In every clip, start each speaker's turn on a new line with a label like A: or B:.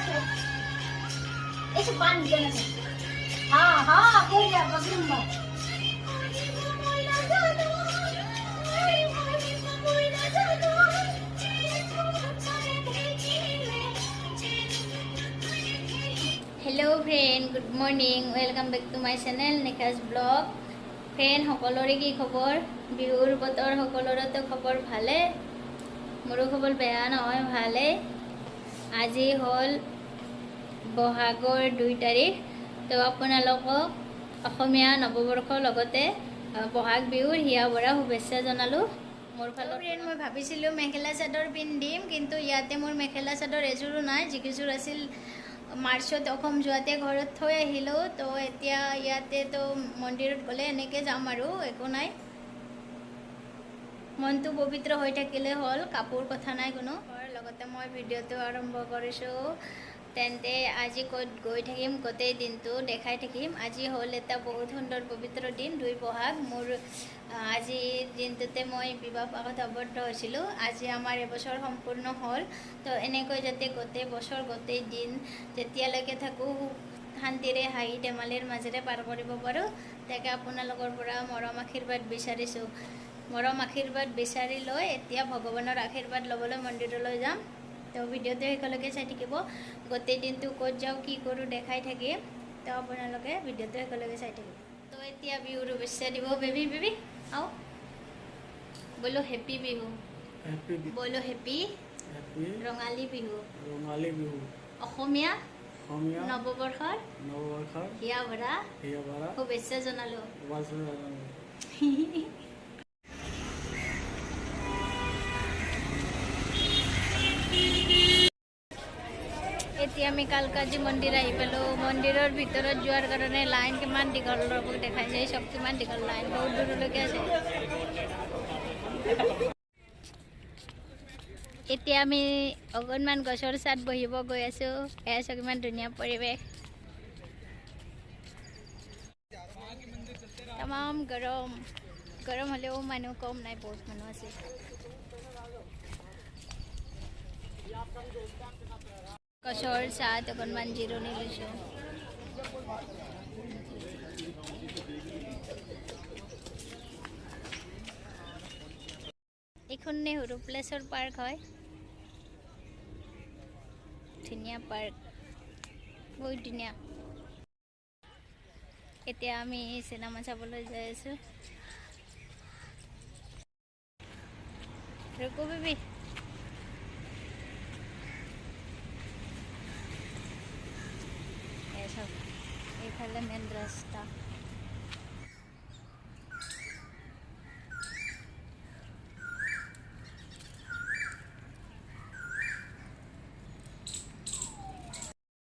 A: ऐसे पानी देना है हाँ हाँ कोई जा बगरूंगा hello friend good morning welcome back to my channel निकास ब्लॉग फ्रेंड सकलोरे की खबर बिहुर बतर सकलोरे तो खबर भाले मोरो खबर बेया নহয় भाले আজি হল বহাগৰ 2 তাৰিখ তো আপোনালোকক অসমীয়া নৱবৰ্ষৰ লগতে বহাগ বিহুৰ হিয়া ভৰা শুভেচ্ছা জনালো মোৰ ফালৰ পৰা মই ভাবিছিলো মেখেলা চাদৰ পিন্ধিম কিন্তু ইয়াতে মোৰ মেখেলা চাদৰ এজোৰো নাই যিকিজোৰ আছিল মাৰ্চত অসম যোৱাতে ঘৰত থৈ আহিলো তো এতিয়া ইয়াতে তো মন্দিৰত গলে এনেকে যাম আৰু একো নাই মনটো পবিত্ৰ হৈ থাকিলে হল কাপোৰ কথা নাই কোনো লগতে মই ভিডিঅ'টো আৰম্ভ কৰিছো তেন্তে আজি কত গৈ থাকিম গোটেই দিনটো দেখাই থাকিম আজি হল এটা বহুত সুন্দৰ পবিত্ৰ দিন 2 বহাগ মোৰ আজি দিনটোতে মই বিবাহ পাশত আবদ্ধ হৈছিলো আজি আমাৰ এবছৰ সম্পূৰ্ণ হল তো এনেকৈ যাতে গোটেই বছৰ গোটেই দিন যেতিয়ালৈকে থাকো শান্তিৰে হাঁহি ধেমালিৰ মাজেৰে পাৰ কৰিব পাৰো তাকে আপোনালোকৰ পৰা মৰম আশীৰ্বাদ বিচাৰিছো মৰম আশীৰ্বাদ বিচাৰি লৈ এতিয়া ভগৱানৰ আশীৰ্বাদ লবলৈ মন্দিৰলৈ যাম তো ভিডিঅ'টো একেলগে চাই থাকিব গোটেই দিনটো ক'ত যাওঁ কি কৰোঁ দেখাই থাকিম তো আপোনালোকে ভিডিঅ'টো একেলগে চাই থাকিব তো এতিয়া বিহুৰ শুভেচ্ছা দিব বেবি বেবি আও বলো হেপী বিহু বলো হেপী ৰঙালী বিহু অসমীয়া নৱবৰ্ষৰ হিয়া ভৰা শুভেচ্ছা জনালো এতিয়া আমি কালকাজি মন্দিৰ আহি পালো মন্দিৰৰ ভিতৰত যোৱাৰ কাৰণে লাইন কিমান দীঘল ৰব দেখাই যায় সব কিমান দীঘল লাইন বহুত দূৰলৈকে আছে এতিয়া আমি অগণমান গছৰ ছাত বহিব গৈ আছো এয়া কিমান ধুনীয়া পৰিৱেশ তামাম গৰম গৰম হলেও মানুহ কম নাই বহুত মানুহ আছে গছৰ ছাত অকণমান জিৰণি লৈছো এইখন নেহৰু প্লেচৰ পাৰ্ক হয় ধুনীয়া পাৰ্ক বহুত ধুনীয়া এতিয়া আমি চিনেমা চাবলৈ যাই আছো ৰকো বেবি এইফালে মেইন ৰাস্তা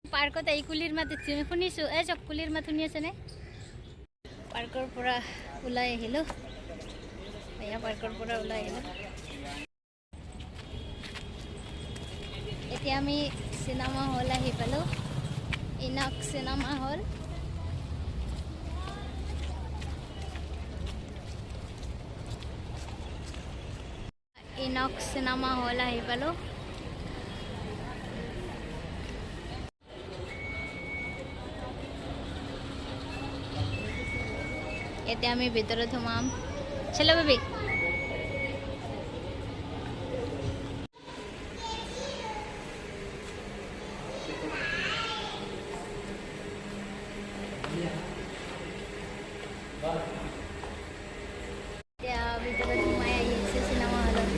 A: পাৰ্কত এই কুলিৰ মাত শুনিছো এই চব কুলিৰ মাত শুনি আছে নে পাৰ্কৰ পৰা ওলাই আহিলো এয়া পাৰ্কৰ পৰা ওলাই আহিলো এতিয়া আমি চিনেমা হল আহি পালো ইনক চিনেমা হল ইনক চিনেমা হল আহি পালো এতিয়া আমি ভিতৰত সোমাম চলো বেবি এতিয়া ভিতৰত সোমাই আহিছে চিনেমা হলত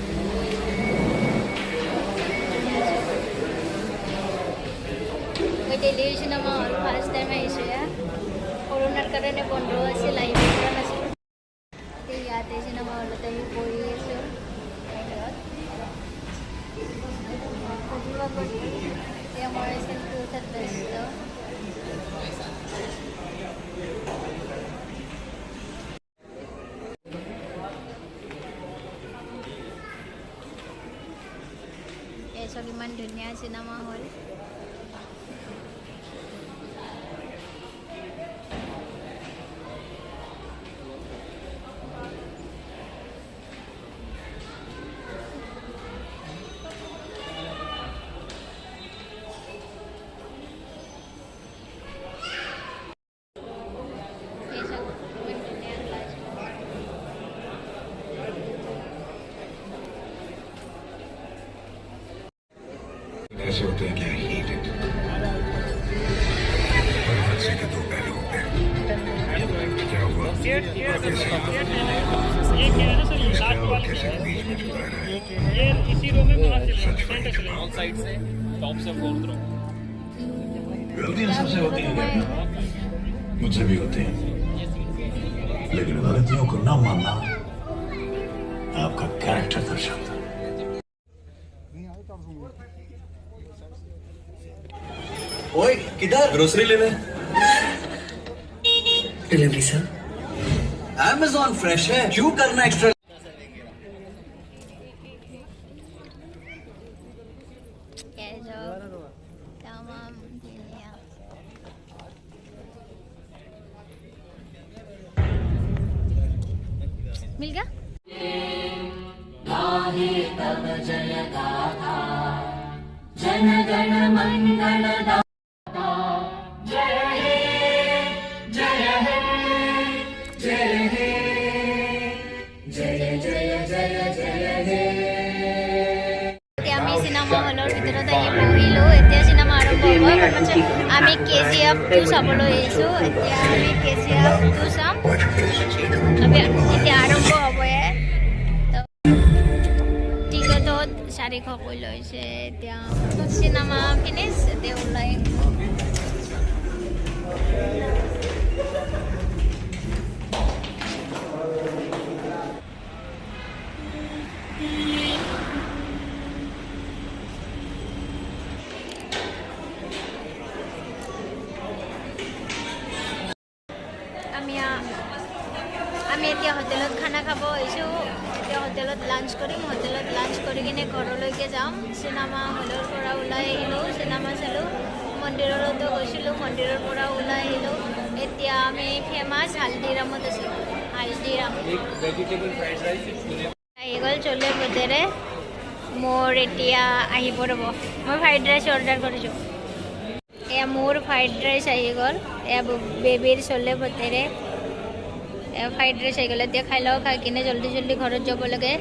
A: মই দিল্লীৰ চিনেমা হল ফাৰ্ষ্ট টাইম আহিছো কৰোণাৰ কাৰণে বন্ধ আছিল আহিব পৰা নাছিলোঁ ইয়াতে চিনেমা হলত আহি পঢ়ি আছোঁ এতিয়া মই চেল্ফি উঠাত ব্যস্ত এইচব ইমান ধুনীয়া চিনেমা হল
B: क्या heated. हर हादसे के दो पहलू होते हैं. क्या हुआ? कैसे हुआ? किसका और कैसे के बीच में छुपा रहा है? सच वही. गलतियां सबसे होती हैं क्या? मुझसे भी होती हैं. लेकिन गलतियों को न मानना आपका कैरेक्टर दर्शाता है.
C: ओए किधर?
D: ग्रोसरी लेने.
C: Delivery sir. Amazon फ्रेश है, क्यों करना एक्स्ट्रा?
A: मिल गया.
E: जन गण मंगल
A: আমি চিনেমা হলৰ ভিতৰত আহি বহিলোঁ. এতিয়া চিনেমা আৰম্ভ হ'ব. আমি KGF 2 চাবলৈ আহিছোঁ. এতিয়া আমি KGF 2 চাম. এতিয়া আৰম্ভ হ'বহে. টিকটত 400কৈ লৈছে. এতিয়া চিনেমা ফিনিছ. এতিয়া ওলাই আমি এতিয়া হোটেলত খানা খাব আহিছোঁ. এতিয়া হোটেলত লাঞ্চ কৰিম. হোটেলত লাঞ্চ কৰি কিনে ঘৰলৈকে যাম. চিনেমা হলৰ পৰা ওলাই আহিলোঁ. চিনেমা চালোঁ. মন্দিৰতো গৈছিলোঁ. মন্দিৰৰ পৰা ওলাই আহিলোঁ. এতিয়া আমি ফেমাছ হালদিৰামত আছোঁ. হালদিৰাম আহি গ'ল চলে ভটেৰে. মোৰ এতিয়া আহিব ৰ'ব. মই ফ্ৰাইড ৰাইচ অৰ্ডাৰ কৰিছোঁ. এয়া মোৰ ফ্ৰাইড ৰাইচ আহি গ'ল. এয়া বেবীৰ চলে ভটেৰে ফ্ৰাইড ৰাইচ আহি গ'ল. এতিয়া খাই লওঁ. খাই কিনে জল্দি জল্দি ঘৰত যাব লাগে.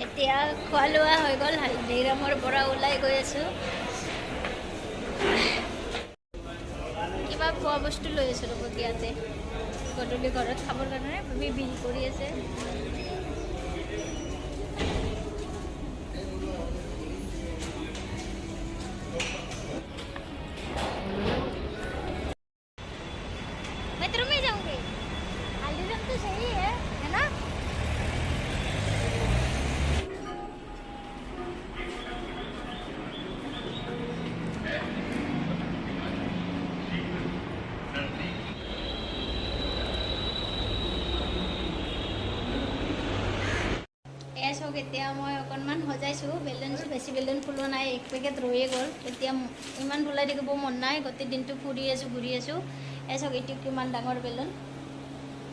A: এতিয়া খোৱা লোৱা হৈ গ'ল. হালদিৰামৰ পৰা ওলাই গৈ আছোঁ. কিবা খোৱা বস্তু লৈ আছোঁ ৰ'ব. ইয়াতে গধূলি ঘৰত খাবৰ কাৰণে বেবী বিল কৰি আছে. मैं तो में जाऊंगी. हालदिराम तो सही है ना? এছ হওক. এতিয়া মই অকণমান সজাইছোঁ. বেলুনটো বেছি বেলুন ফুলোৱা নাই. এক পেকেট ৰৈয়ে গ'ল. এতিয়া ইমান ফুলাই থাকিব মন নাই. গোটেই দিনটো ফুৰি আছোঁ ঘূৰি আছোঁ. এছ হওক. এইটো কিমান ডাঙৰ বেলুন.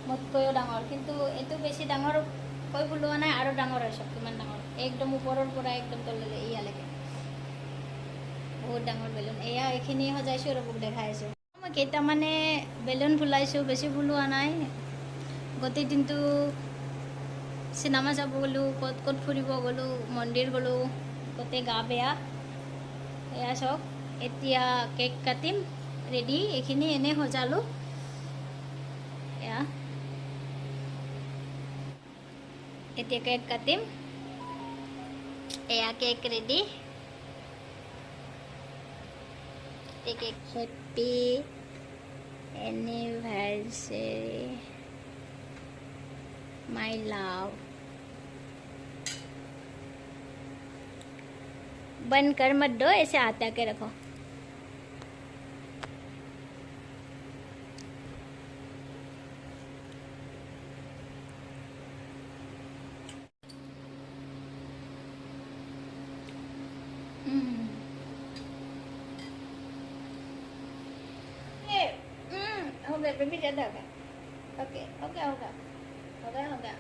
A: মোতকৈও ডাঙৰ. কিন্তু এইটো বেছি ডাঙৰকৈ ফুলোৱা নাই. আৰু ডাঙৰ হয়. চব কিমান ডাঙৰ. একদম ওপৰৰ পৰা একদম তললৈ ইয়ালৈকে বহুত ডাঙৰ বেলুন. এয়া এইখিনি সজাইছোঁ আৰু মোক দেখাই আছোঁ. মই কেইটামানে বেলুন ফুলাইছোঁ. বেছি ফুলোৱা নাই. গোটেই দিনটো চিনেমা চাব গ'লোঁ. ক'ত ক'ত ফুৰিব গ'লোঁ. মন্দিৰ গ'লোঁ. গোটেই গা বেয়া. এয়া চাওক. এতিয়া কেক কাটিম. ৰেডি. এইখিনি এনেই সজালোঁ. এয়া এতিয়া কেক কাটিম. এয়া cake ready. Cake happy anniversary my love. बंद कर मत दो. ऐसे आता के रखो. हो गया बेबी. ज़्यादा हो गया. ओके हो गया हो गया हो गया हो गया.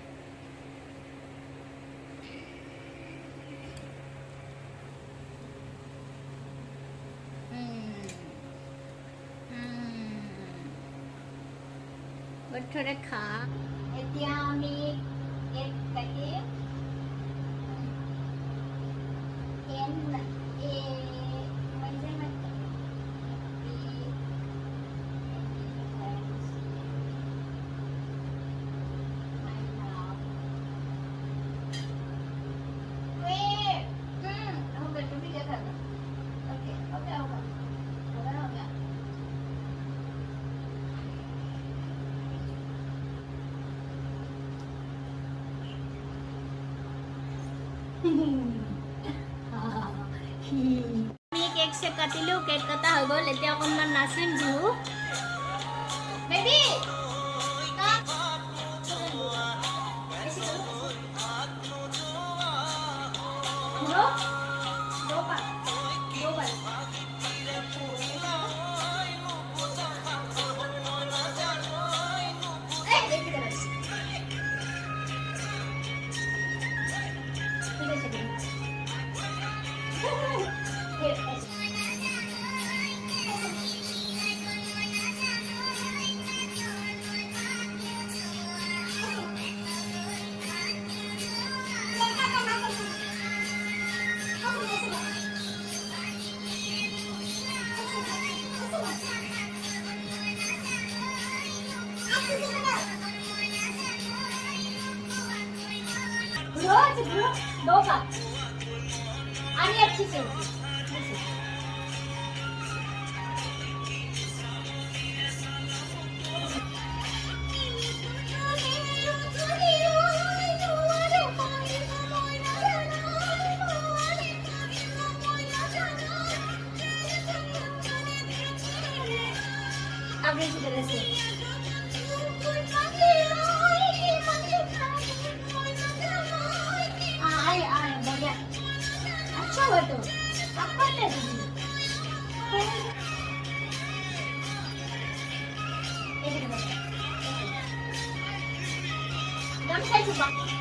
A: थोड़ा खा. এতিয়া আমি কেক কাটিম. আমি কেক চেক কাটিলো, কেক কটা হৈ গ'ল, এতিয়া অকণমান নাচিম বিহু। বেবী दो का आणि अच्छी से अब इसी तरह से अच्छा हुआ तो आप कर ले एकदम सही